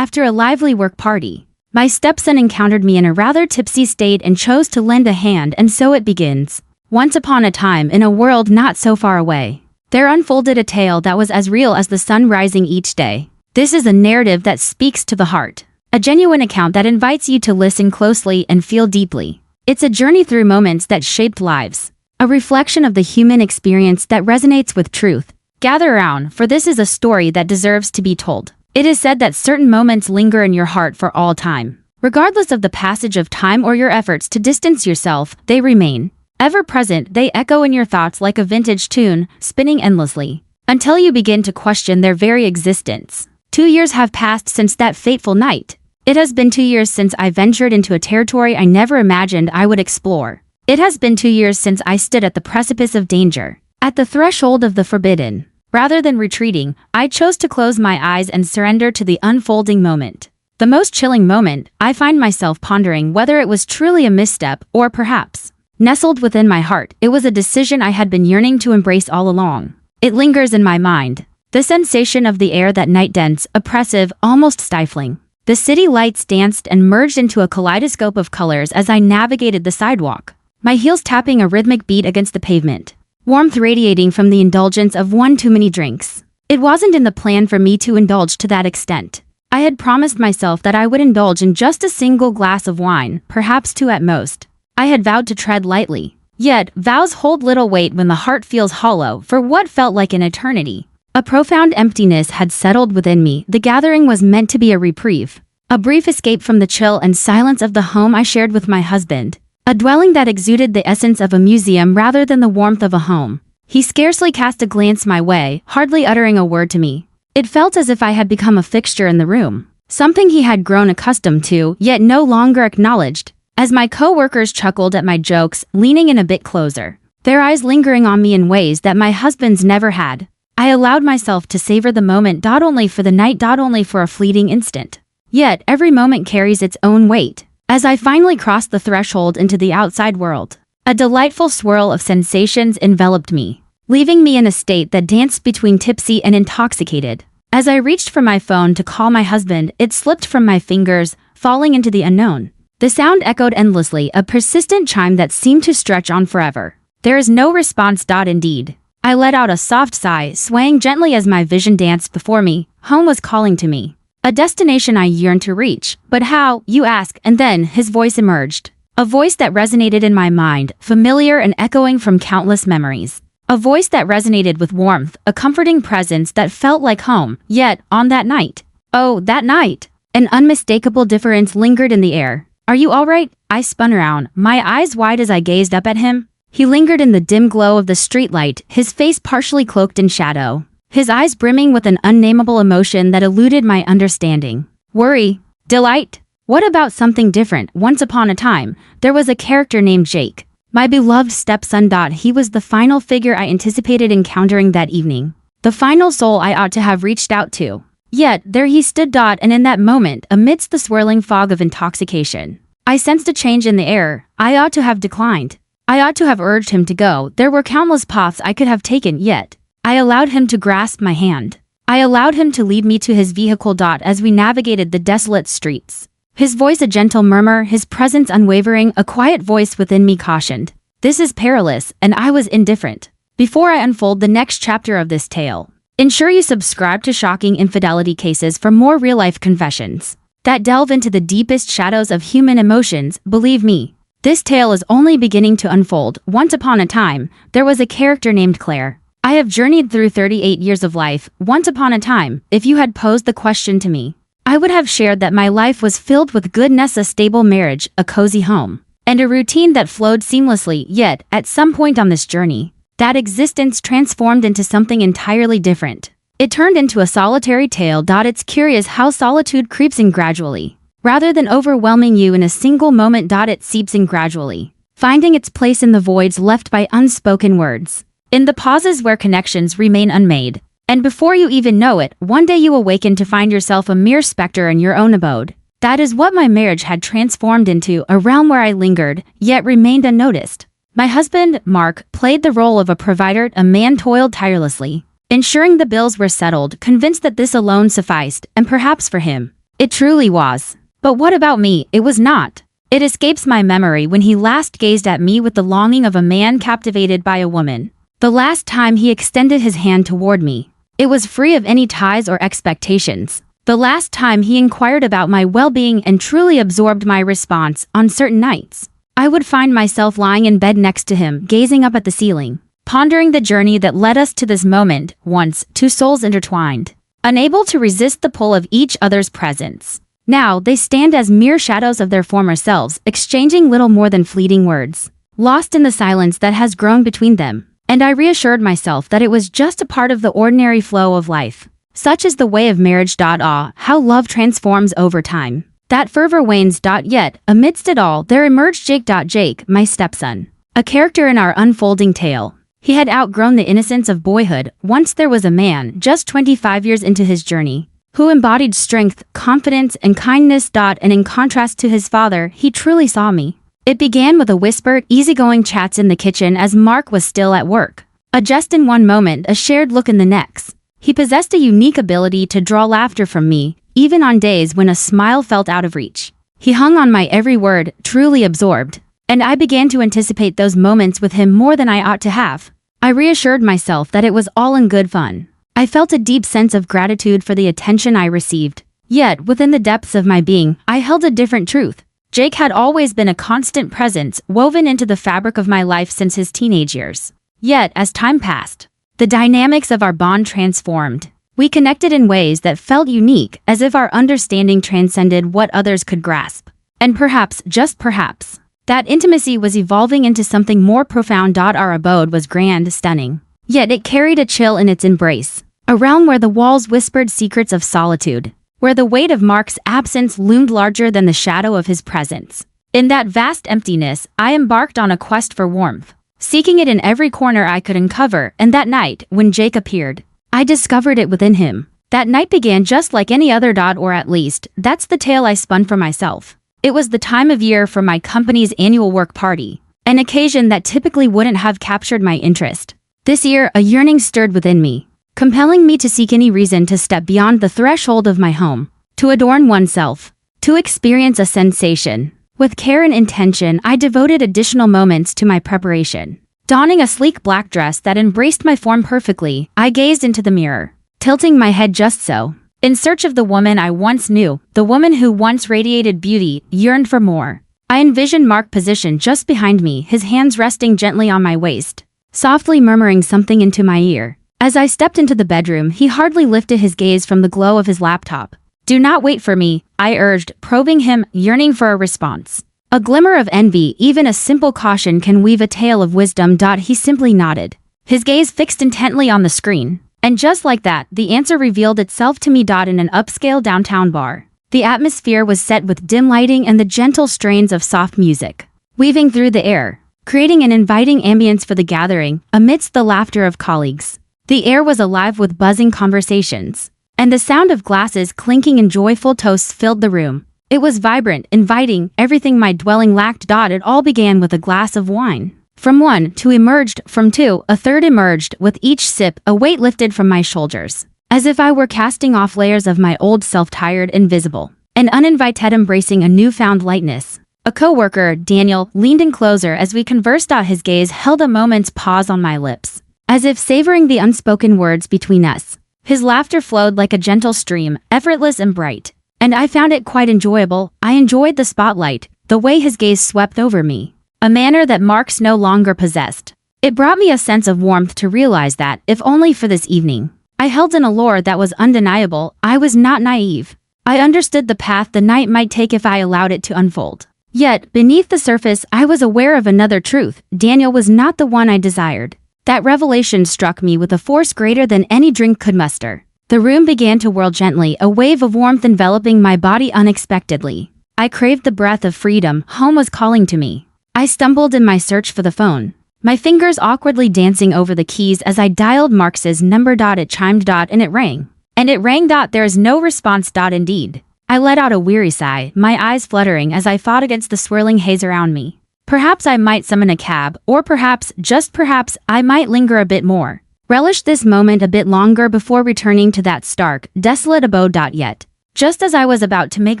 After a lively work party, my stepson encountered me in a rather tipsy state and chose to lend a hand, and so it begins. Once upon a time, in a world not so far away, there unfolded a tale that was as real as the sun rising each day. This is a narrative that speaks to the heart, a genuine account that invites you to listen closely and feel deeply. It's a journey through moments that shaped lives, a reflection of the human experience that resonates with truth. Gather around, for this is a story that deserves to be told. It is said that certain moments linger in your heart for all time. Regardless of the passage of time or your efforts to distance yourself, they remain. Ever present, they echo in your thoughts like a vintage tune, spinning endlessly, until you begin to question their very existence. 2 years have passed since that fateful night. It has been 2 years since I ventured into a territory I never imagined I would explore. It has been 2 years since I stood at the precipice of danger, at the threshold of the forbidden. Rather than retreating, I chose to close my eyes and surrender to the unfolding moment. The most chilling moment, I find myself pondering whether it was truly a misstep or perhaps, nestled within my heart, it was a decision I had been yearning to embrace all along. It lingers in my mind. The sensation of the air that night, dense, oppressive, almost stifling. The city lights danced and merged into a kaleidoscope of colors as I navigated the sidewalk, my heels tapping a rhythmic beat against the pavement. Warmth radiating from the indulgence of one too many drinks. It wasn't in the plan for me to indulge to that extent. I had promised myself that I would indulge in just a single glass of wine, perhaps 2 at most. I had vowed to tread lightly. Yet, vows hold little weight when the heart feels hollow for what felt like an eternity. A profound emptiness had settled within me. The gathering was meant to be a reprieve, a brief escape from the chill and silence of the home I shared with my husband. A dwelling that exuded the essence of a museum rather than the warmth of a home. He scarcely cast a glance my way, hardly uttering a word to me. It felt as if I had become a fixture in the room, something he had grown accustomed to, yet no longer acknowledged. As my co-workers chuckled at my jokes, leaning in a bit closer, their eyes lingering on me in ways that my husband's never had, I allowed myself to savor the moment, not only for the night, not only for a fleeting instant. Yet, every moment carries its own weight. As I finally crossed the threshold into the outside world, a delightful swirl of sensations enveloped me, leaving me in a state that danced between tipsy and intoxicated. As I reached for my phone to call my husband, it slipped from my fingers, falling into the unknown. The sound echoed endlessly, a persistent chime that seemed to stretch on forever. There is no response. Indeed. I let out a soft sigh, swaying gently as my vision danced before me. Home was calling to me. A destination I yearned to reach. But how, you ask, and then his voice emerged. A voice that resonated in my mind, familiar and echoing from countless memories. A voice that resonated with warmth, a comforting presence that felt like home. Yet, on that night, oh, that night, an unmistakable difference lingered in the air. Are you all right? I spun around, my eyes wide as I gazed up at him. He lingered in the dim glow of the streetlight, his face partially cloaked in shadow. His eyes brimming with an unnameable emotion that eluded my understanding. Worry? Delight? What about something different? Once upon a time, there was a character named Jake, my beloved stepson. He was the final figure I anticipated encountering that evening. The final soul I ought to have reached out to. Yet, there he stood. And in that moment, amidst the swirling fog of intoxication, I sensed a change in the air. I ought to have declined. I ought to have urged him to go. There were countless paths I could have taken, yet I allowed him to grasp my hand. I allowed him to lead me to his vehicle. As we navigated the desolate streets, his voice a gentle murmur, his presence unwavering, a quiet voice within me cautioned. This is perilous, and I was indifferent. Before I unfold the next chapter of this tale, ensure you subscribe to Shocking Infidelity Cases for more real-life confessions that delve into the deepest shadows of human emotions. Believe me, this tale is only beginning to unfold. Once upon a time, there was a character named Claire. I have journeyed through 38 years of life. Once upon a time, if you had posed the question to me, I would have shared that my life was filled with goodness, a stable marriage, a cozy home, and a routine that flowed seamlessly. Yet, at some point on this journey, that existence transformed into something entirely different. It turned into a solitary tale. It's curious how solitude creeps in gradually. Rather than overwhelming you in a single moment, it seeps in gradually, finding its place in the voids left by unspoken words, in the pauses where connections remain unmade. And before you even know it, one day you awaken to find yourself a mere specter in your own abode. That is what my marriage had transformed into, a realm where I lingered, yet remained unnoticed. My husband, Mark, played the role of a provider. A man toiled tirelessly, ensuring the bills were settled, convinced that this alone sufficed, and perhaps for him, It truly was. But what about me? It was not. It escapes my memory when he last gazed at me with the longing of a man captivated by a woman. The last time he extended his hand toward me, it was free of any ties or expectations. The last time he inquired about my well-being and truly absorbed my response. On certain nights, I would find myself lying in bed next to him, gazing up at the ceiling, pondering the journey that led us to this moment, once two souls intertwined, unable to resist the pull of each other's presence. Now they stand as mere shadows of their former selves, exchanging little more than fleeting words, lost in the silence that has grown between them. And I reassured myself that it was just a part of the ordinary flow of life. Such is the way of marriage. Ah, how love transforms over time. That fervor wanes. Yet, amidst it all, there emerged Jake, my stepson, a character in our unfolding tale. He had outgrown the innocence of boyhood. Once there was a man, just 25 years into his journey, who embodied strength, confidence, and kindness. And in contrast to his father, he truly saw me. It began with a whispered, easygoing chats in the kitchen as Mark was still at work. A jest in one moment, a shared look in the next. He possessed a unique ability to draw laughter from me, even on days when a smile felt out of reach. He hung on my every word, truly absorbed, and I began to anticipate those moments with him more than I ought to have. I reassured myself that it was all in good fun. I felt a deep sense of gratitude for the attention I received. Yet, within the depths of my being, I held a different truth. Jake had always been a constant presence, woven into the fabric of my life since his teenage years. Yet, as time passed, the dynamics of our bond transformed. We connected in ways that felt unique, as if our understanding transcended what others could grasp. And perhaps, just perhaps, that intimacy was evolving into something more profound. Our abode was grand, stunning. Yet it carried a chill in its embrace, a realm where the walls whispered secrets of solitude, where the weight of Mark's absence loomed larger than the shadow of his presence. In that vast emptiness, I embarked on a quest for warmth, seeking it in every corner I could uncover. And that night, when Jake appeared, I discovered it within him. That night began just like any other. Or at least, that's the tale I spun for myself. It was the time of year for my company's annual work party, an occasion that typically wouldn't have captured my interest. This year, a yearning stirred within me, compelling me to seek any reason to step beyond the threshold of my home, to adorn oneself, to experience a sensation. With care and intention, I devoted additional moments to my preparation. Donning a sleek black dress that embraced my form perfectly, I gazed into the mirror, tilting my head just so, in search of the woman I once knew, the woman who once radiated beauty, yearned for more. I envisioned Mark positioned just behind me, his hands resting gently on my waist, softly murmuring something into my ear. As I stepped into the bedroom, he hardly lifted his gaze from the glow of his laptop. "Do not wait for me," I urged, probing him, yearning for a response. A glimmer of envy, even a simple caution, can weave a tale of wisdom. He simply nodded, his gaze fixed intently on the screen. And just like that, the answer revealed itself to me. In an upscale downtown bar, the atmosphere was set with dim lighting and the gentle strains of soft music, weaving through the air, creating an inviting ambience for the gathering. Amidst the laughter of colleagues, the air was alive with buzzing conversations, and the sound of glasses clinking and joyful toasts filled the room. It was vibrant, inviting, everything my dwelling lacked. It all began with a glass of wine. From one, two emerged, from two, a third emerged. With each sip, a weight lifted from my shoulders, as if I were casting off layers of my old self, tired and visible, and uninvited, embracing a newfound lightness. A coworker, Daniel, leaned in closer as we conversed. His gaze held a moment's pause on my lips, as if savoring the unspoken words between us. His laughter flowed like a gentle stream, effortless and bright, and I found it quite enjoyable. I enjoyed the spotlight, the way his gaze swept over me, a manner that Mark's no longer possessed. It brought me a sense of warmth to realize that, if only for this evening, I held an allure that was undeniable. I was not naive. I understood the path the night might take if I allowed it to unfold. Yet, beneath the surface, I was aware of another truth. Daniel was not the one I desired. That revelation struck me with a force greater than any drink could muster. The room began to whirl gently, a wave of warmth enveloping my body unexpectedly. I craved the breath of freedom. Home was calling to me. I stumbled in my search for the phone, my fingers awkwardly dancing over the keys as I dialed Mark's number. It chimed. And it rang. And it rang. There is no response. Indeed. I let out a weary sigh, my eyes fluttering as I fought against the swirling haze around me. Perhaps I might summon a cab, or perhaps, just perhaps, I might linger a bit more, relish this moment a bit longer before returning to that stark, desolate abode. Yet, Just as I was about to make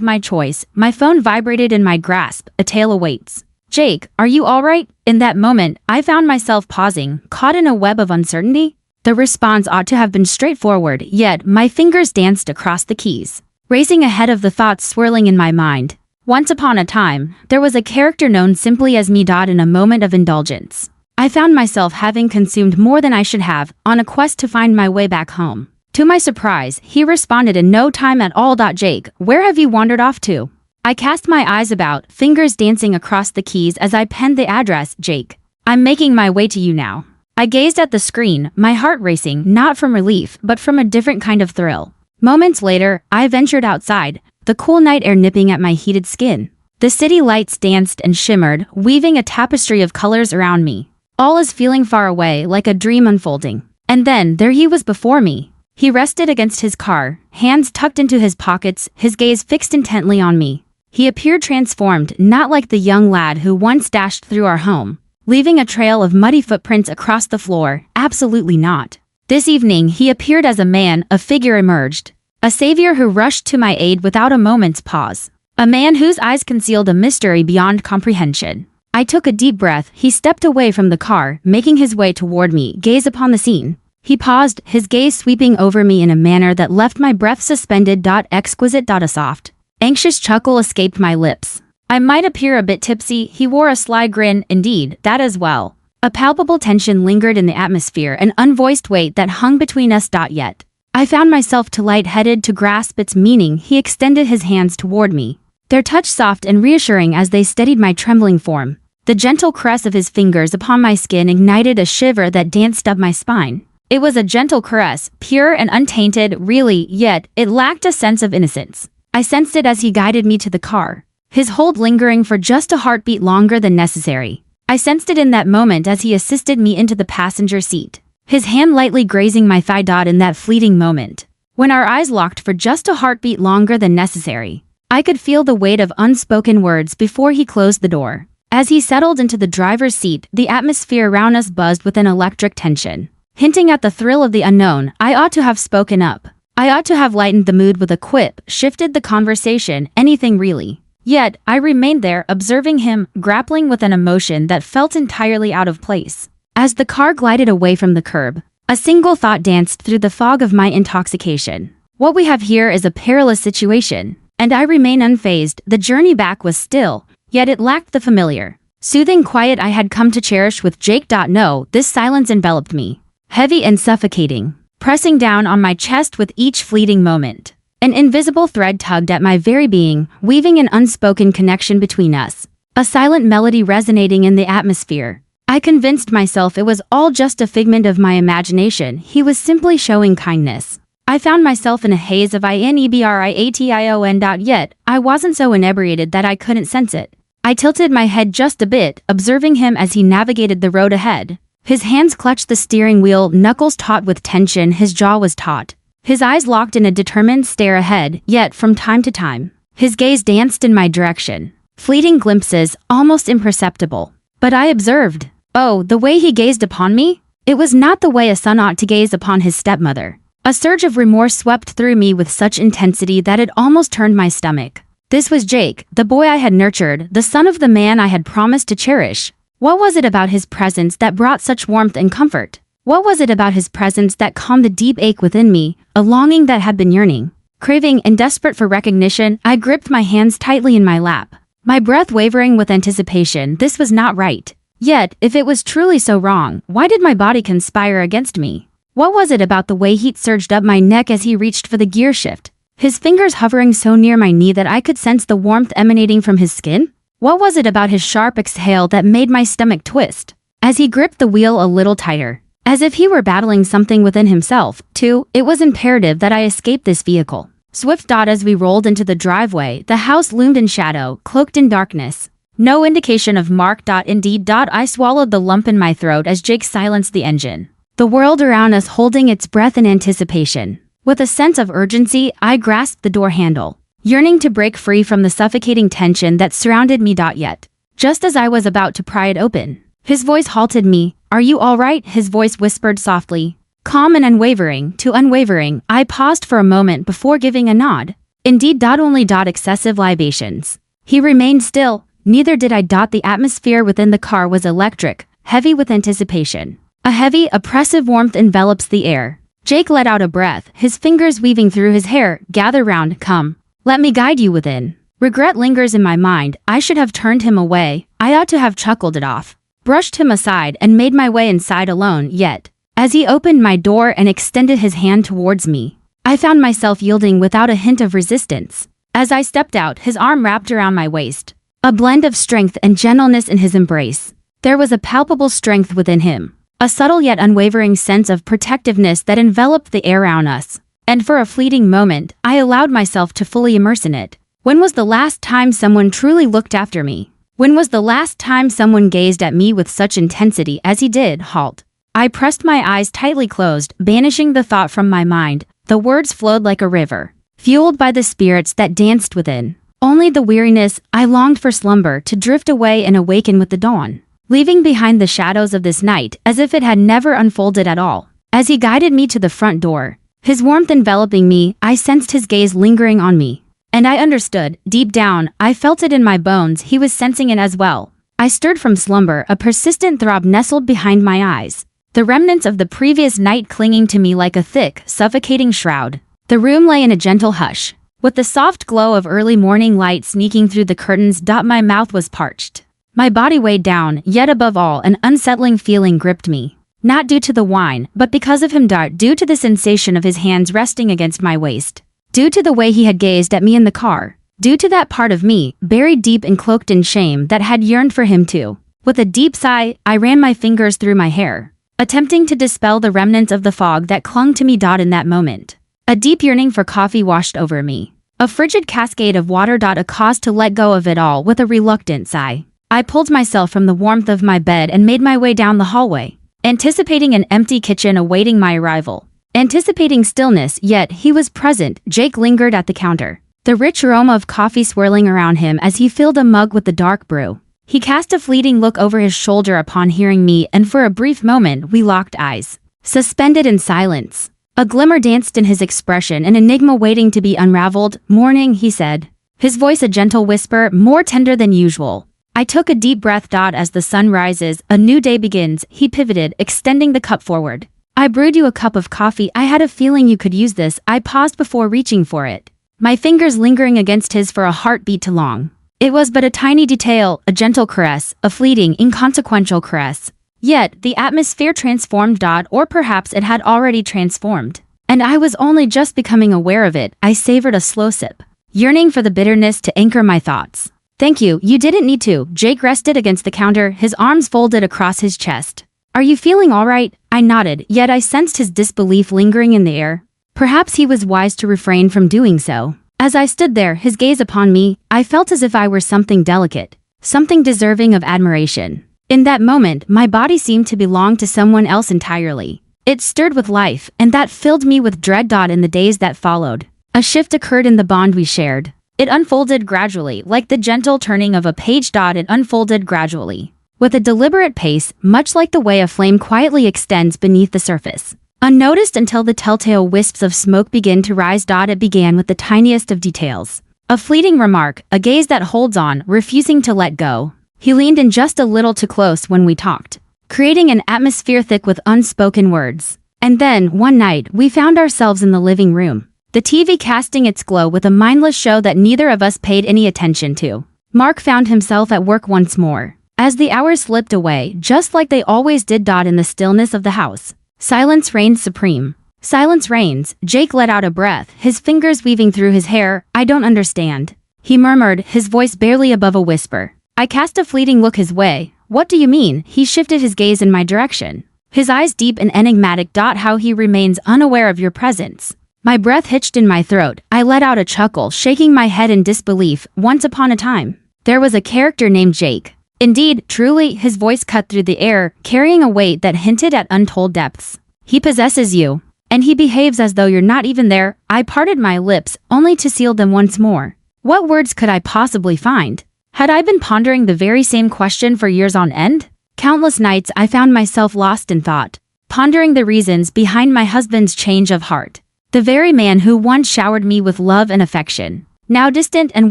my choice, my phone vibrated in my grasp. A tale awaits. Jake, are you alright? In that moment, I found myself pausing, caught in a web of uncertainty. The response ought to have been straightforward, yet my fingers danced across the keys, racing ahead of the thoughts swirling in my mind. Once upon a time, there was a character known simply as me. In a moment of indulgence, I found myself having consumed more than I should have, on a quest to find my way back home. To my surprise, he responded in no time at all. Jake, where have you wandered off to? I cast my eyes about, fingers dancing across the keys as I penned the address. Jake, I'm making my way to you now. I gazed at the screen, my heart racing, not from relief, but from a different kind of thrill. Moments later, I ventured outside, the cool night air nipping at my heated skin. The city lights danced and shimmered, weaving a tapestry of colors around me. All is feeling far away, like a dream unfolding. And then, there he was before me. He rested against his car, hands tucked into his pockets, his gaze fixed intently on me. He appeared transformed, not like the young lad who once dashed through our home, leaving a trail of muddy footprints across the floor. Absolutely not. This evening, he appeared as a man. A figure emerged. A savior who rushed to my aid without a moment's pause. A man whose eyes concealed a mystery beyond comprehension. I took a deep breath. He stepped away from the car, making his way toward me, gaze upon the scene. He paused, his gaze sweeping over me in a manner that left my breath suspended. Exquisite. A soft, anxious chuckle escaped my lips. I might appear a bit tipsy. He wore a sly grin. Indeed, that as well. A palpable tension lingered in the atmosphere, an unvoiced weight that hung between us. Yet I found myself too light-headed to grasp its meaning. He extended his hands toward me, their touch soft and reassuring as they steadied my trembling form. The gentle caress of his fingers upon my skin ignited a shiver that danced up my spine. It was a gentle caress, pure and untainted, really, yet it lacked a sense of innocence. I sensed it as he guided me to the car, his hold lingering for just a heartbeat longer than necessary. I sensed it in that moment as he assisted me into the passenger seat, his hand lightly grazing my thigh. In that fleeting moment, when our eyes locked for just a heartbeat longer than necessary, I could feel the weight of unspoken words before he closed the door. As he settled into the driver's seat, the atmosphere around us buzzed with an electric tension, hinting at the thrill of the unknown. I ought to have spoken up. I ought to have lightened the mood with a quip, shifted the conversation, anything really. Yet, I remained there, observing him, grappling with an emotion that felt entirely out of place. As the car glided away from the curb, a single thought danced through the fog of my intoxication. What we have here is a perilous situation, and I remain unfazed. The journey back was still, yet it lacked the familiar, soothing quiet I had come to cherish with Jake. No, this silence enveloped me, heavy and suffocating, pressing down on my chest with each fleeting moment. An invisible thread tugged at my very being, weaving an unspoken connection between us, a silent melody resonating in the atmosphere. I convinced myself it was all just a figment of my imagination. He was simply showing kindness. I found myself in a haze of inebriation. Yet I wasn't so inebriated that I couldn't sense it. I tilted my head just a bit, observing him as he navigated the road ahead. His hands clutched the steering wheel, knuckles taut with tension. His jaw was taut, his eyes locked in a determined stare ahead. Yet from time to time, his gaze danced in my direction, fleeting glimpses, almost imperceptible. But I observed, oh, the way he gazed upon me? It was not the way a son ought to gaze upon his stepmother. A surge of remorse swept through me with such intensity that it almost turned my stomach. This was Jake, the boy I had nurtured, the son of the man I had promised to cherish. What was it about his presence that brought such warmth and comfort? What was it about his presence that calmed the deep ache within me, a longing that had been yearning, craving, and desperate for recognition? I gripped my hands tightly in my lap, my breath wavering with anticipation. This was not right. Yet, if it was truly so wrong, why did my body conspire against me? What was it about the way heat surged up my neck as he reached for the gear shift, his fingers hovering so near my knee that I could sense the warmth emanating from his skin? What was it about his sharp exhale that made my stomach twist as he gripped the wheel a little tighter, as if he were battling something within himself? Too, it was imperative that I escape this vehicle. Swift. As we rolled into the driveway, the house loomed in shadow, cloaked in darkness. No indication of Mark. Indeed. I swallowed the lump in my throat as Jake silenced the engine, the world around us holding its breath in anticipation. With a sense of urgency, I grasped the door handle, yearning to break free from the suffocating tension that surrounded me. Yet, just as I was about to pry it open, his voice halted me. Are you all right? His voice whispered softly, calm and unwavering. Too unwavering. I paused for a moment before giving a nod. Indeed. Only. Excessive libations. He remained still, neither did I. The atmosphere within the car was electric, heavy with anticipation. A heavy, oppressive warmth envelops the air. Jake let out a breath, his fingers weaving through his hair. Gather round, come. Let me guide you within. Regret lingers in my mind. I should have turned him away. I ought to have chuckled it off. Brushed him aside and made my way inside alone. Yet, as he opened my door and extended his hand towards me, I found myself yielding without a hint of resistance. As I stepped out, his arm wrapped around my waist. A blend of strength and gentleness in his embrace. There was a palpable strength within him. A subtle yet unwavering sense of protectiveness that enveloped the air around us. And for a fleeting moment, I allowed myself to fully immerse in it. When was the last time someone truly looked after me? When was the last time someone gazed at me with such intensity as he did? Halt. I pressed my eyes tightly closed, banishing the thought from my mind. The words flowed like a river, fueled by the spirits that danced within. Only the weariness. I longed for slumber, to drift away and awaken with the dawn, leaving behind the shadows of this night as if it had never unfolded at all. As he guided me to the front door, his warmth enveloping me, I sensed his gaze lingering on me. And I understood, deep down, I felt it in my bones. He was sensing it as well. I stirred from slumber, a persistent throb nestled behind my eyes. The remnants of the previous night clinging to me like a thick, suffocating shroud. The room lay in a gentle hush, with the soft glow of early morning light sneaking through the curtains. My mouth was parched. My body weighed down, yet above all, an unsettling feeling gripped me. Not due to the wine, but because of him. Due to the sensation of his hands resting against my waist. Due to the way he had gazed at me in the car. Due to that part of me, buried deep and cloaked in shame, that had yearned for him too. With a deep sigh, I ran my fingers through my hair, attempting to dispel the remnants of the fog that clung to me. In that moment, a deep yearning for coffee washed over me. A frigid cascade of water. A cause to let go of it all. With a reluctant sigh, I pulled myself from the warmth of my bed and made my way down the hallway, anticipating an empty kitchen awaiting my arrival. Anticipating stillness, yet he was present. Jake lingered at the counter, the rich aroma of coffee swirling around him as he filled a mug with the dark brew. He cast a fleeting look over his shoulder upon hearing me, and for a brief moment we locked eyes, suspended in silence. A glimmer danced in his expression, an enigma waiting to be unraveled. Morning, he said, his voice a gentle whisper, more tender than usual. I took a deep breath. As the sun rises, a new day begins. He pivoted, extending the cup forward. I brewed you a cup of coffee. I had a feeling you could use this. I paused before reaching for it, my fingers lingering against his for a heartbeat too long. It was but a tiny detail, a gentle caress, a fleeting, inconsequential caress. Yet, the atmosphere transformed. Or perhaps it had already transformed, and I was only just becoming aware of it. I savored a slow sip, yearning for the bitterness to anchor my thoughts. Thank you, you didn't need to. Jake rested against the counter, his arms folded across his chest. Are you feeling all right? I nodded, yet I sensed his disbelief lingering in the air. Perhaps he was wise to refrain from doing so. As I stood there, his gaze upon me, I felt as if I were something delicate, something deserving of admiration. In that moment, my body seemed to belong to someone else entirely. It stirred with life, and that filled me with dread. In the days that followed, a shift occurred in the bond we shared. It unfolded gradually, like the gentle turning of a page. It unfolded gradually, with a deliberate pace, much like the way a flame quietly extends beneath the surface, unnoticed until the telltale wisps of smoke begin to rise. It began with the tiniest of details. A fleeting remark, a gaze that holds on, refusing to let go. He leaned in just a little too close when we talked, creating an atmosphere thick with unspoken words. And then, one night, we found ourselves in the living room, the TV casting its glow with a mindless show that neither of us paid any attention to. Mark found himself at work once more. As the hours slipped away, just like they always did. In the stillness of the house, silence reigned supreme. Silence reigns. Jake let out a breath, his fingers weaving through his hair. I don't understand, he murmured, his voice barely above a whisper. I cast a fleeting look his way. What do you mean? He shifted his gaze in my direction, his eyes deep and enigmatic. How he remains unaware of your presence. My breath hitched in my throat. I let out a chuckle, shaking my head in disbelief. Once upon a time, there was a character named Jake. Indeed, truly, his voice cut through the air, carrying a weight that hinted at untold depths. He possesses you, and he behaves as though you're not even there. I parted my lips, only to seal them once more. What words could I possibly find? Had I been pondering the very same question for years on end? Countless nights I found myself lost in thought, pondering the reasons behind my husband's change of heart, The very man who once showered me with love and affection. Now distant and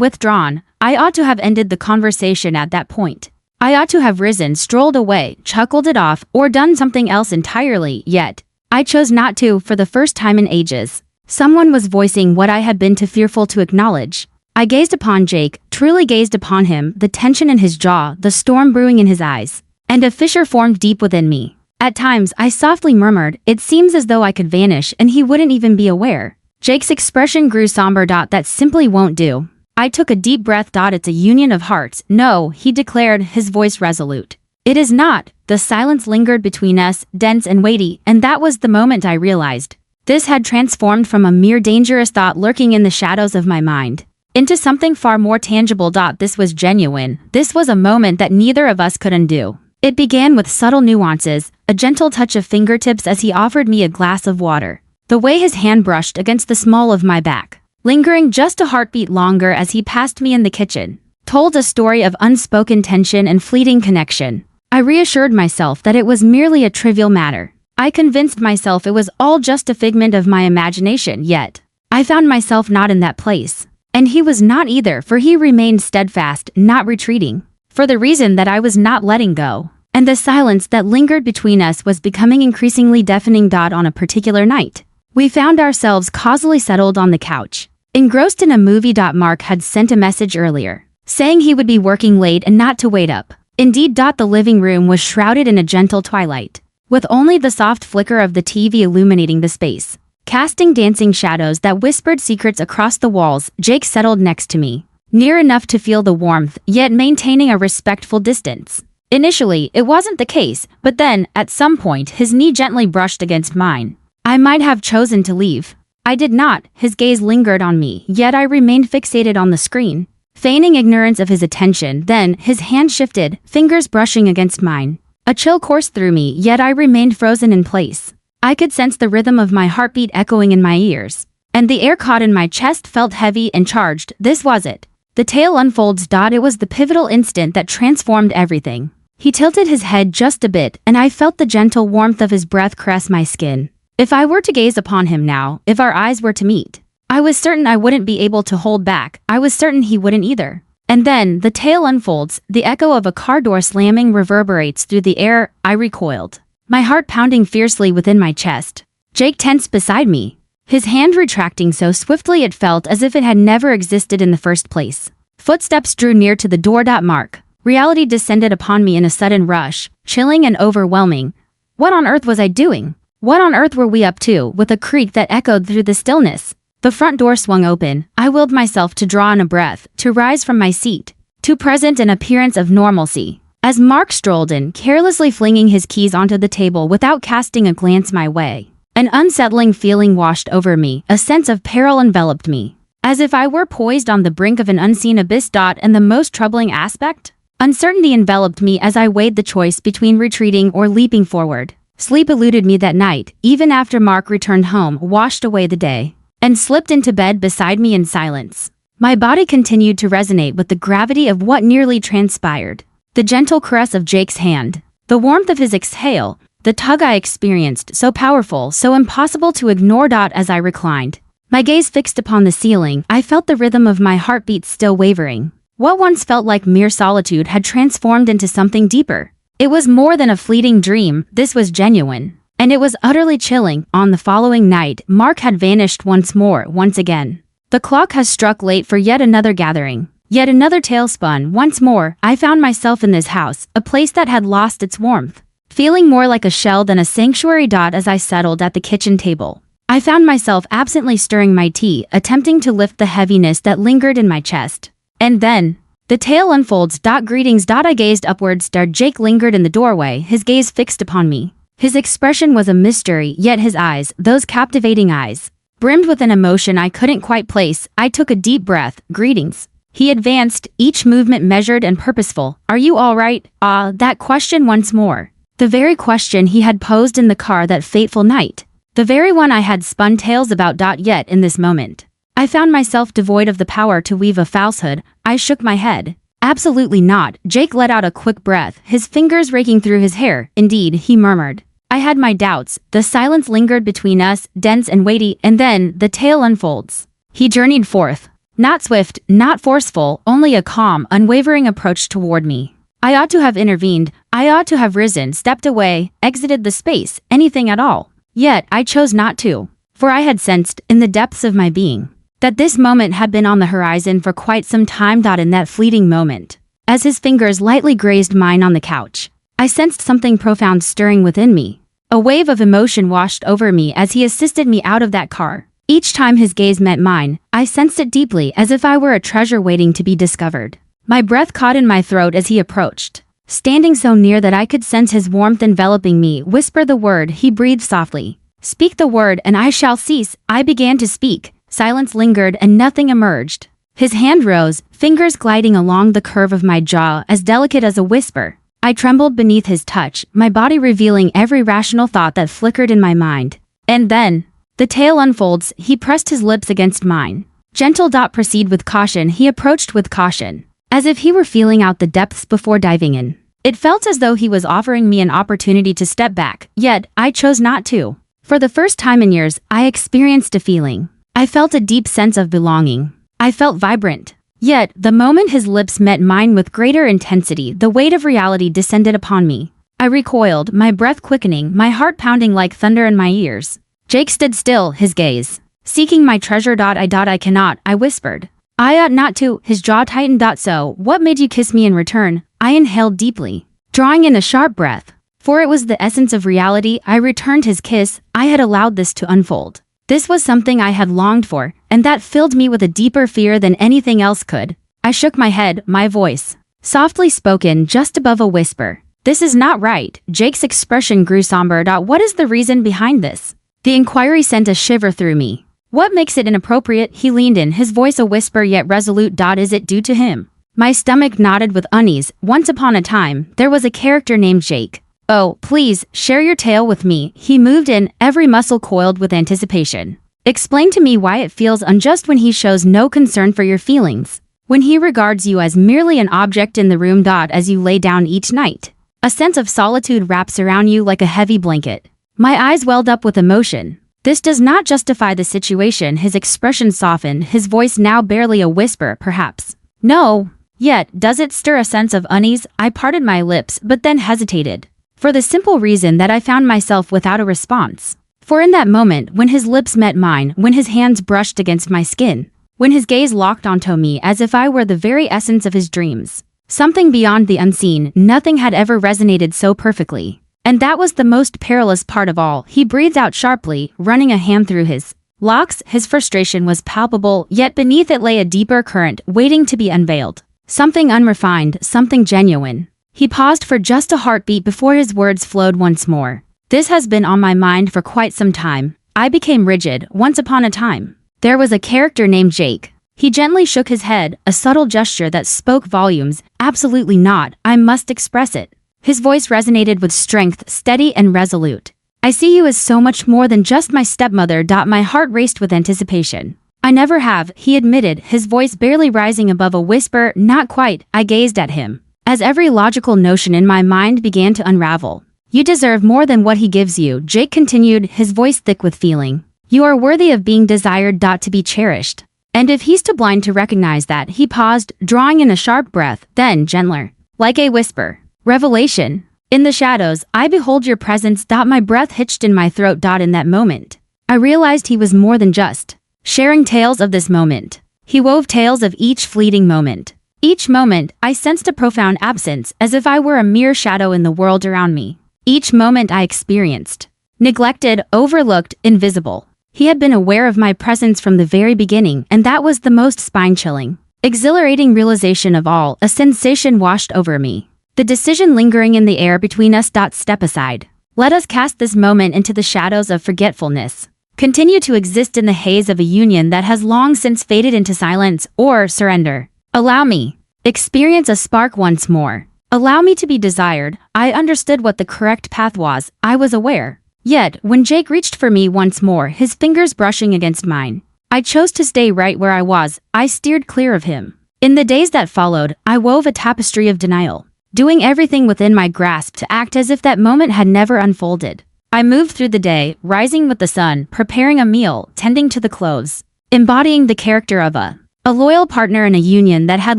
withdrawn, I ought to have ended the conversation at that point. I ought to have risen, strolled away, chuckled it off, or done something else entirely, yet I chose not to. For the first time in ages, someone was voicing what I had been too fearful to acknowledge. I gazed upon Jake, truly gazed upon him, the tension in his jaw, the storm brewing in his eyes, and a fissure formed deep within me. At times, I softly murmured, "It seems as though I could vanish and he wouldn't even be aware." Jake's expression grew somber. "That simply won't do." I took a deep breath. "It's a union of hearts." "No," he declared, his voice resolute. "It is not." The silence lingered between us, dense and weighty, and that was the moment I realized this had transformed from a mere dangerous thought lurking in the shadows of my mind into something far more tangible. This was genuine. This was a moment that neither of us could undo. It began with subtle nuances, a gentle touch of fingertips as he offered me a glass of water, the way his hand brushed against the small of my back, lingering just a heartbeat longer as he passed me in the kitchen, told a story of unspoken tension and fleeting connection. I reassured myself that it was merely a trivial matter. I convinced myself it was all just a figment of my imagination, yet I found myself not in that place. And he was not either, for he remained steadfast, not retreating, for the reason that I was not letting go. And the silence that lingered between us was becoming increasingly deafening. On a particular night, we found ourselves causally settled on the couch, engrossed in a movie. Mark had sent a message earlier, saying he would be working late and not to wait up. Indeed, the living room was shrouded in a gentle twilight, with only the soft flicker of the TV illuminating the space, casting dancing shadows that whispered secrets across the walls. Jake settled next to me, near enough to feel the warmth, yet maintaining a respectful distance. Initially, it wasn't the case, but then, at some point, his knee gently brushed against mine. I might have chosen to leave. I did not. His gaze lingered on me, yet I remained fixated on the screen, feigning ignorance of his attention. Then, his hand shifted, fingers brushing against mine. A chill coursed through me, yet I remained frozen in place. I could sense the rhythm of my heartbeat echoing in my ears, and the air caught in my chest felt heavy and charged. This was it. The tale unfolds. It was the pivotal instant that transformed everything. He tilted his head just a bit, and I felt the gentle warmth of his breath caress my skin. If I were to gaze upon him now, if our eyes were to meet, I was certain I wouldn't be able to hold back. I was certain he wouldn't either. And then, the tale unfolds. The echo of a car door slamming reverberates through the air. I recoiled, my heart pounding fiercely within my chest. Jake tensed beside me, his hand retracting so swiftly it felt as if it had never existed in the first place. Footsteps drew near to the door. Mark. Reality descended upon me in a sudden rush, chilling and overwhelming. What on earth was I doing? What on earth were we up to? With a creak that echoed through the stillness, the front door swung open. I willed myself to draw in a breath, to rise from my seat, to present an appearance of normalcy, as Mark strolled in, carelessly flinging his keys onto the table without casting a glance my way. An unsettling feeling washed over me, a sense of peril enveloped me, as if I were poised on the brink of an unseen abyss. And the most troubling aspect? Uncertainty enveloped me as I weighed the choice between retreating or leaping forward. Sleep eluded me that night, even after Mark returned home, washed away the day, and slipped into bed beside me in silence. My body continued to resonate with the gravity of what nearly transpired. The gentle caress of Jake's hand, the warmth of his exhale, the tug I experienced, so powerful, so impossible to ignore. As I reclined, my gaze fixed upon the ceiling, I felt the rhythm of my heartbeat still wavering. What once felt like mere solitude had transformed into something deeper. It was more than a fleeting dream. This was genuine. And it was utterly chilling. On the following night, Mark had vanished once more, once again. The clock has struck late for yet another gathering. Yet another tale spun. Once more, I found myself in this house, a place that had lost its warmth, feeling more like a shell than a sanctuary. As I settled at the kitchen table, I found myself absently stirring my tea, attempting to lift the heaviness that lingered in my chest. And then, the tale unfolds. Greetings. I gazed upwards. Jake lingered in the doorway, his gaze fixed upon me. His expression was a mystery, yet his eyes, those captivating eyes, brimmed with an emotion I couldn't quite place. I took a deep breath. Greetings. He advanced, each movement measured and purposeful. Are you all right? That question once more. The very question he had posed in the car that fateful night. The very one I had spun tales about. Yet in this moment, I found myself devoid of the power to weave a falsehood. I shook my head. Absolutely not. Jake let out a quick breath, his fingers raking through his hair. Indeed, he murmured. I had my doubts. The silence lingered between us, dense and weighty, and then the tale unfolds. He journeyed forth. Not swift, not forceful, only a calm, unwavering approach toward me. I ought to have intervened. I ought to have risen, stepped away, exited the space, anything at all. Yet I chose not to. For I had sensed, in the depths of my being, that this moment had been on the horizon for quite some time. In that fleeting moment, as his fingers lightly grazed mine on the couch, I sensed something profound stirring within me. A wave of emotion washed over me as he assisted me out of that car. Each time his gaze met mine, I sensed it deeply, as if I were a treasure waiting to be discovered. My breath caught in my throat as he approached. Standing so near that I could sense his warmth enveloping me. Whisper the word, he breathed softly. Speak the word and I shall cease. I began to speak. Silence lingered and nothing emerged. His hand rose, fingers gliding along the curve of my jaw, as delicate as a whisper. I trembled beneath his touch, my body revealing every rational thought that flickered in my mind. And then, the tale unfolds. He pressed his lips against mine. Gentle. Proceed with caution. He approached with caution, as if he were feeling out the depths before diving in. It felt as though he was offering me an opportunity to step back, yet I chose not to. For the first time in years, I experienced a feeling. I felt a deep sense of belonging. I felt vibrant. Yet, the moment his lips met mine with greater intensity, the weight of reality descended upon me. I recoiled, my breath quickening, my heart pounding like thunder in my ears. Jake stood still, his gaze seeking my treasure. I cannot, I whispered. I ought not to. His jaw tightened. So, what made you kiss me in return? I inhaled deeply, drawing in a sharp breath. For it was the essence of reality. I returned his kiss. I had allowed this to unfold. This was something I had longed for, and that filled me with a deeper fear than anything else could. I shook my head, my voice softly spoken, just above a whisper. This is not right. Jake's expression grew somber. What is the reason behind this? The inquiry sent a shiver through me. What makes it inappropriate? He leaned in, his voice a whisper yet resolute. Is it due to him? My stomach nodded with unease. Once upon a time, there was a character named Jake. Oh, please, share your tale with me. He moved in, every muscle coiled with anticipation. Explain to me why it feels unjust when he shows no concern for your feelings. When he regards you as merely an object in the room. As you lay down each night, a sense of solitude wraps around you like a heavy blanket. My eyes welled up with emotion. This does not justify the situation. His expression softened, his voice now barely a whisper, perhaps. No. Yet, does it stir a sense of unease? I parted my lips, but then hesitated. For the simple reason that I found myself without a response. For in that moment, when his lips met mine, when his hands brushed against my skin, when his gaze locked onto me as if I were the very essence of his dreams, something beyond the unseen, nothing had ever resonated so perfectly. And that was the most perilous part of all. He breathed out sharply, running a hand through his locks. His frustration was palpable, yet beneath it lay a deeper current, waiting to be unveiled. Something unrefined, something genuine. He paused for just a heartbeat before his words flowed once more. This has been on my mind for quite some time. I became rigid. Once upon a time, there was a character named Jake. He gently shook his head, a subtle gesture that spoke volumes. Absolutely not. I must express it. His voice resonated with strength, steady and resolute. I see you as so much more than just my stepmother. My heart raced with anticipation. I never have, he admitted, his voice barely rising above a whisper. Not quite. I gazed at him, as every logical notion in my mind began to unravel. You deserve more than what he gives you, Jake continued, his voice thick with feeling. You are worthy of being desired. To be cherished. And if he's too blind to recognize that, he paused, drawing in a sharp breath, then gentler, like a whisper. Revelation. In the shadows, I behold your presence. My breath hitched in my throat. In that moment, I realized he was more than just sharing tales of this moment. He wove tales of each fleeting moment. Each moment, I sensed a profound absence, as if I were a mere shadow in the world around me. Each moment I experienced, neglected, overlooked, invisible. He had been aware of my presence from the very beginning, and that was the most spine-chilling, exhilarating realization of all. A sensation washed over me. The decision lingering in the air between us. Step aside. Let us cast this moment into the shadows of forgetfulness. Continue to exist in the haze of a union that has long since faded into silence, or surrender. Allow me. Experience a spark once more. Allow me to be desired. I understood what the correct path was. I was aware. Yet, when Jake reached for me once more, his fingers brushing against mine, I chose to stay right where I was. I steered clear of him. In the days that followed, I wove a tapestry of denial, doing everything within my grasp to act as if that moment had never unfolded. I moved through the day, rising with the sun, preparing a meal, tending to the clothes, embodying the character of a loyal partner in a union that had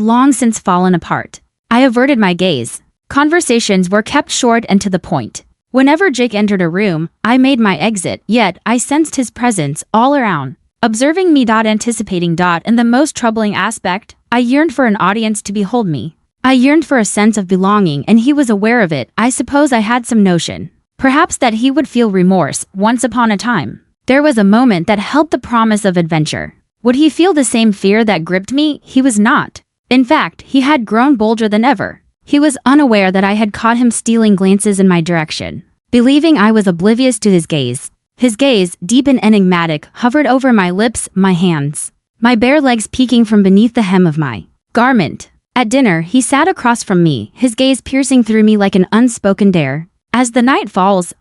long since fallen apart. I averted my gaze. Conversations were kept short and to the point. Whenever Jake entered a room, I made my exit, yet I sensed his presence all around. Observing me, anticipating. And the most troubling aspect, I yearned for an audience to behold me. I yearned for a sense of belonging, and he was aware of it. I suppose I had some notion, perhaps, that he would feel remorse once upon a time. There was a moment that held the promise of adventure. Would he feel the same fear that gripped me? He was not. In fact, he had grown bolder than ever. He was unaware that I had caught him stealing glances in my direction, believing I was oblivious to his gaze. His gaze, deep and enigmatic, hovered over my lips, my hands, my bare legs peeking from beneath the hem of my garment. At dinner, he sat across from me, his gaze piercing through me like an unspoken dare. As the night falls,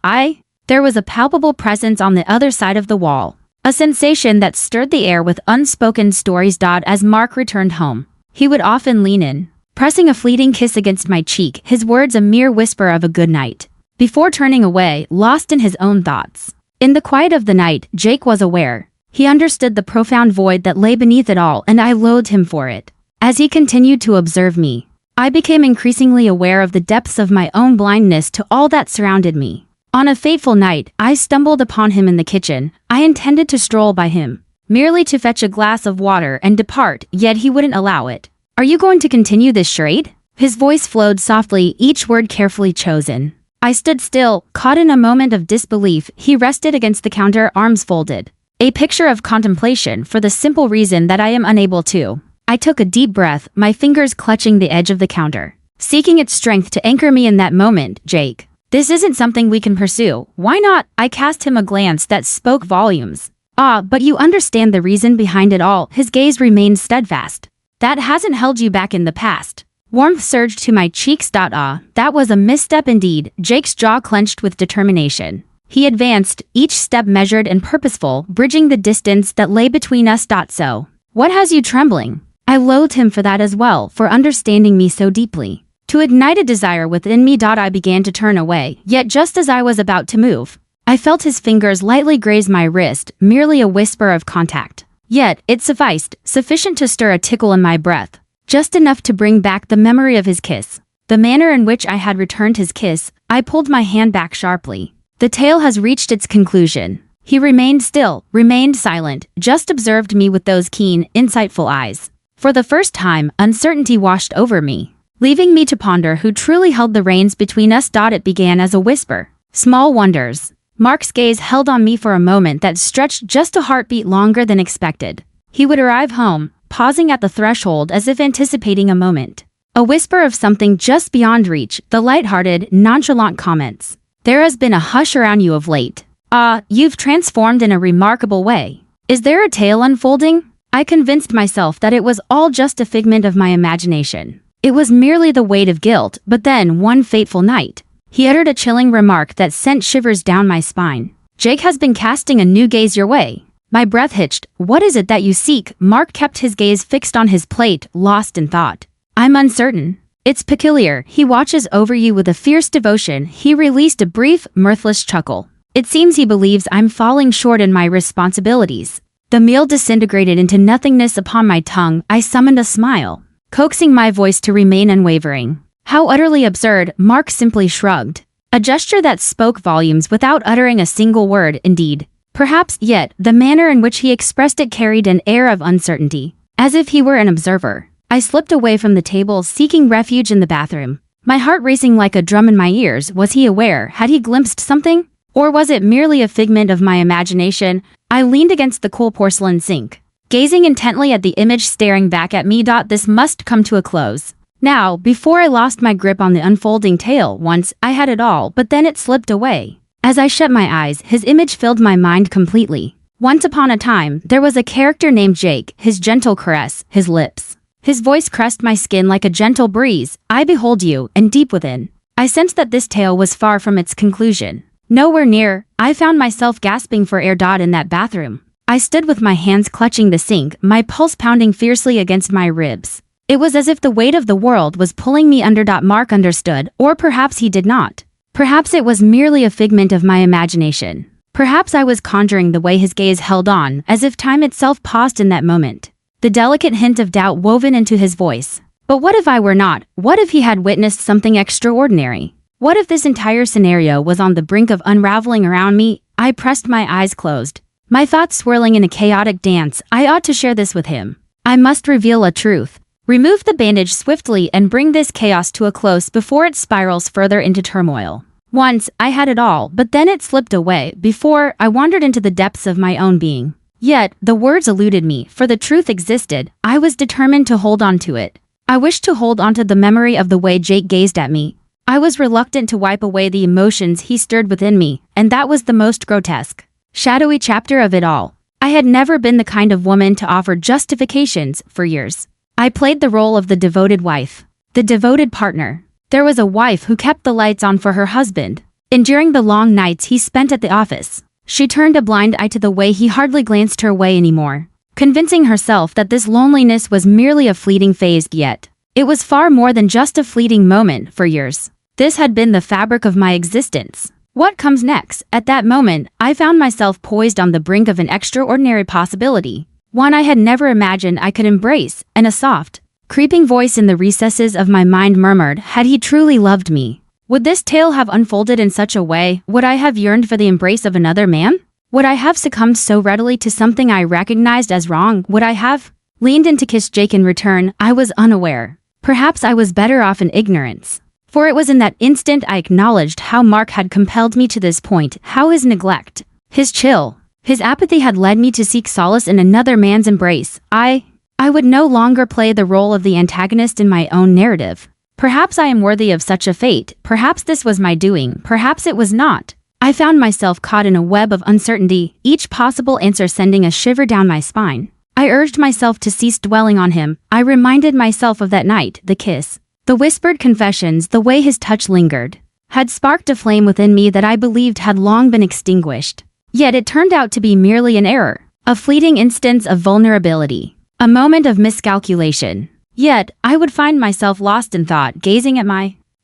there was a palpable presence on the other side of the wall. A sensation that stirred the air with unspoken stories. As Mark returned home, he would often lean in, pressing a fleeting kiss against my cheek, his words a mere whisper of a good night, before turning away, lost in his own thoughts. In the quiet of the night, Jake was aware. He understood the profound void that lay beneath it all, and I loathed him for it. As he continued to observe me, I became increasingly aware of the depths of my own blindness to all that surrounded me. On a fateful night, I stumbled upon him in the kitchen. I intended to stroll by him, merely to fetch a glass of water and depart, yet he wouldn't allow it. "Are you going to continue this charade?" His voice flowed softly, each word carefully chosen. I stood still, caught in a moment of disbelief. He rested against the counter, arms folded, a picture of contemplation, for the simple reason that I am unable to. I took a deep breath, my fingers clutching the edge of the counter, seeking its strength to anchor me in that moment. "Jake, this isn't something we can pursue. Why not?" I cast him a glance that spoke volumes. "Ah, but you understand the reason behind it all." His gaze remained steadfast. "That hasn't held you back in the past." Warmth surged to my cheeks. That was a misstep indeed. Jake's jaw clenched with determination. He advanced, each step measured and purposeful, bridging the distance that lay between us. "So, what has you trembling?" I loathed him for that as well, for understanding me so deeply. To ignite a desire within me. I began to turn away, yet just as I was about to move, I felt his fingers lightly graze my wrist, merely a whisper of contact. Yet, it sufficed, sufficient to stir a tickle in my breath. Just enough to bring back the memory of his kiss, the manner in which I had returned his kiss. I pulled my hand back sharply. The tale has reached its conclusion. He remained still, remained silent, just observed me with those keen, insightful eyes. For the first time, uncertainty washed over me, leaving me to ponder who truly held the reins between us. It began as a whisper. "Small wonders." Mark's gaze held on me for a moment that stretched just a heartbeat longer than expected. He would arrive home, pausing at the threshold as if anticipating a moment. A whisper of something just beyond reach, the light-hearted, nonchalant comments. "There has been a hush around you of late. Ah, you've transformed in a remarkable way. Is there a tale unfolding?" I convinced myself that it was all just a figment of my imagination. It was merely the weight of guilt. But then, one fateful night, he uttered a chilling remark that sent shivers down my spine. "Jake has been casting a new gaze your way." My breath hitched. "What is it that you seek?" Mark kept his gaze fixed on his plate, lost in thought. "I'm uncertain. It's peculiar. He watches over you with a fierce devotion." He released a brief, mirthless chuckle. "It seems he believes I'm falling short in my responsibilities." The meal disintegrated into nothingness upon my tongue. I summoned a smile, coaxing my voice to remain unwavering. How utterly absurd. Mark simply shrugged, a gesture that spoke volumes without uttering a single word. Indeed, perhaps, yet the manner in which he expressed it carried an air of uncertainty, as if he were an observer. I slipped away from the table, seeking refuge in the bathroom, my heart racing like a drum in my ears. Was he aware? Had he glimpsed something? Or was it merely a figment of my imagination? I leaned against the cool porcelain sink, gazing intently at the image staring back at me. This must come to a close now, before I lost my grip on the unfolding tale. Once I had it all, but then it slipped away. As I shut my eyes, his image filled my mind completely. Once upon a time, there was a character named Jake, his gentle caress, his lips. His voice caressed my skin like a gentle breeze. "I behold you," and deep within, I sensed that this tale was far from its conclusion. Nowhere near. I found myself gasping for air. In that bathroom, I stood with my hands clutching the sink, my pulse pounding fiercely against my ribs. It was as if the weight of the world was pulling me under. Mark understood, or perhaps he did not. Perhaps it was merely a figment of my imagination. Perhaps I was conjuring the way his gaze held on, as if time itself paused in that moment. The delicate hint of doubt woven into his voice. But what if I were not? What if he had witnessed something extraordinary? What if this entire scenario was on the brink of unraveling around me? I pressed my eyes closed, my thoughts swirling in a chaotic dance. I ought to share this with him. I must reveal a truth. Remove the bandage swiftly and bring this chaos to a close before it spirals further into turmoil. Once, I had it all, but then it slipped away before I wandered into the depths of my own being. Yet, the words eluded me, for the truth existed. I was determined to hold on to it. I wished to hold on to the memory of the way Jake gazed at me. I was reluctant to wipe away the emotions he stirred within me, and that was the most grotesque, shadowy chapter of it all. I had never been the kind of woman to offer justifications for years. I played the role of the devoted wife, the devoted partner. There was a wife who kept the lights on for her husband, enduring the long nights he spent at the office. She turned a blind eye to the way he hardly glanced her way anymore, convincing herself that this loneliness was merely a fleeting phase. Yet it was far more than just a fleeting moment. For years, this had been the fabric of my existence. What comes next? At that moment, I found myself poised on the brink of an extraordinary possibility, one I had never imagined I could embrace, and a soft, creeping voice in the recesses of my mind murmured, had he truly loved me? Would this tale have unfolded in such a way? Would I have yearned for the embrace of another man? Would I have succumbed so readily to something I recognized as wrong? Would I have leaned in to kiss Jake in return? I was unaware. Perhaps I was better off in ignorance. For it was in that instant I acknowledged how Mark had compelled me to this point, how his neglect, his chill, his apathy had led me to seek solace in another man's embrace. I would no longer play the role of the antagonist in my own narrative. Perhaps I am worthy of such a fate. Perhaps this was my doing. Perhaps it was not. I found myself caught in a web of uncertainty, each possible answer sending a shiver down my spine. I urged myself to cease dwelling on him. I reminded myself of that night, the kiss, the whispered confessions, the way his touch lingered, had sparked a flame within me that I believed had long been extinguished. Yet it turned out to be merely an error, a fleeting instance of vulnerability, a moment of miscalculation. Yet, I would find myself lost in thought, gazing at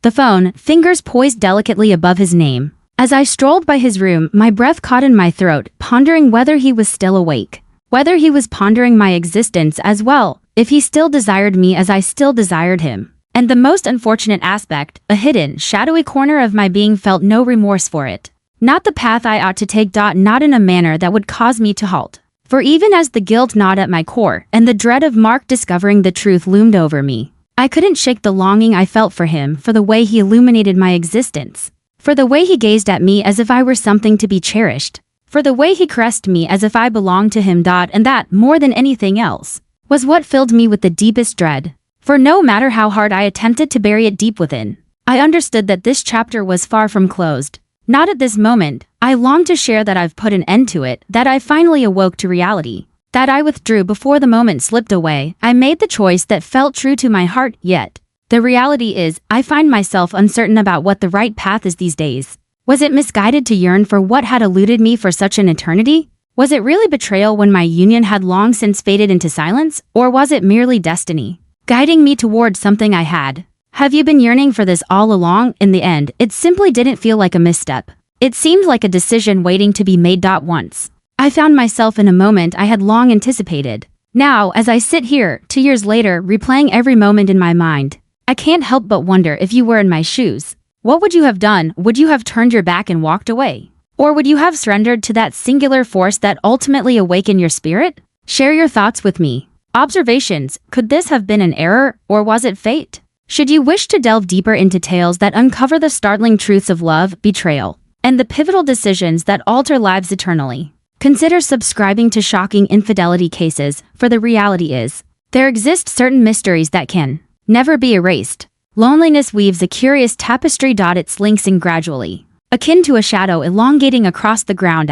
the phone, fingers poised delicately above his name. As I strolled by his room, my breath caught in my throat, pondering whether he was still awake, whether he was pondering my existence as well, if he still desired me as I still desired him. And the most unfortunate aspect, a hidden, shadowy corner of my being felt no remorse for it. Not the path I ought to take. Not in a manner that would cause me to halt. For even as the guilt gnawed at my core, and the dread of Mark discovering the truth loomed over me, I couldn't shake the longing I felt for him, for the way he illuminated my existence, for the way he gazed at me as if I were something to be cherished, for the way he caressed me as if I belonged to him. And that, more than anything else, was what filled me with the deepest dread. For no matter how hard I attempted to bury it deep within, I understood that this chapter was far from closed. Not at this moment. I longed to share that I've put an end to it, that I finally awoke to reality, that I withdrew before the moment slipped away. I made the choice that felt true to my heart. Yet the reality is, I find myself uncertain about what the right path is these days. Was it misguided to yearn for what had eluded me for such an eternity? Was it really betrayal when my union had long since faded into silence? Or was it merely destiny, guiding me toward something I had? Have you been yearning for this all along? In the end, it simply didn't feel like a misstep. It seemed like a decision waiting to be made. Once, I found myself in a moment I had long anticipated. Now, as I sit here, 2 years later, replaying every moment in my mind, I can't help but wonder, if you were in my shoes, what would you have done? Would you have turned your back and walked away? Or would you have surrendered to that singular force that ultimately awakened your spirit? Share your thoughts with me. Observations: could this have been an error, or was it fate? Should you wish to delve deeper into tales that uncover the startling truths of love, betrayal, and the pivotal decisions that alter lives eternally, consider subscribing to Shocking Infidelity Cases, for the reality is, there exist certain mysteries that can never be erased. Loneliness weaves a curious tapestry. It links in gradually, akin to a shadow elongating across the ground.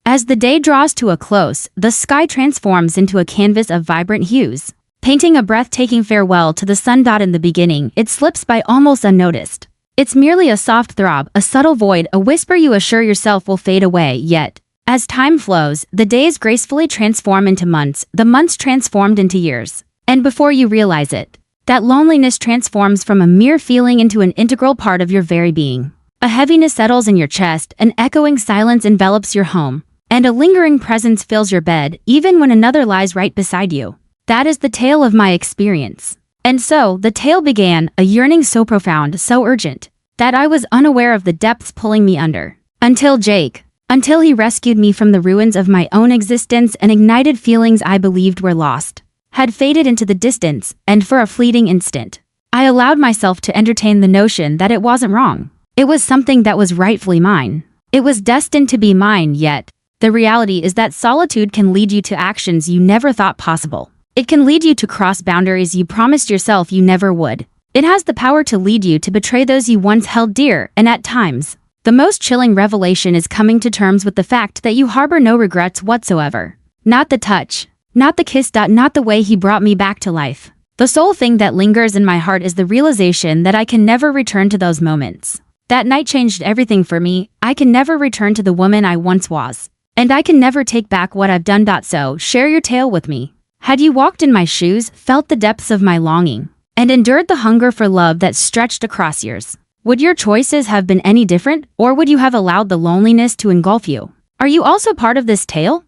As the day draws to a close, the sky transforms into a canvas of vibrant hues, painting a breathtaking farewell to the sun. In the beginning, it slips by almost unnoticed. It's merely a soft throb, a subtle void, a whisper you assure yourself will fade away. Yet, as time flows, the days gracefully transform into months, the months transformed into years. And before you realize it, that loneliness transforms from a mere feeling into an integral part of your very being. A heaviness settles in your chest, an echoing silence envelops your home, and a lingering presence fills your bed even when another lies right beside you. That is the tale of my experience. And so, the tale began, a yearning so profound, so urgent, that I was unaware of the depths pulling me under. Until he rescued me from the ruins of my own existence and ignited feelings I believed were lost, had faded into the distance, and for a fleeting instant, I allowed myself to entertain the notion that it wasn't wrong. It was something that was rightfully mine. It was destined to be mine, yet the reality is that solitude can lead you to actions you never thought possible. It can lead you to cross boundaries you promised yourself you never would. It has the power to lead you to betray those you once held dear, and at times, the most chilling revelation is coming to terms with the fact that you harbor no regrets whatsoever. Not the touch, not the kiss, not the way he brought me back to life. The sole thing that lingers in my heart is the realization that I can never return to those moments. That night changed everything for me. I can never return to the woman I once was. And I can never take back what I've done. So, share your tale with me. Had you walked in my shoes, felt the depths of my longing, and endured the hunger for love that stretched across years, would your choices have been any different, or would you have allowed the loneliness to engulf you? Are you also part of this tale?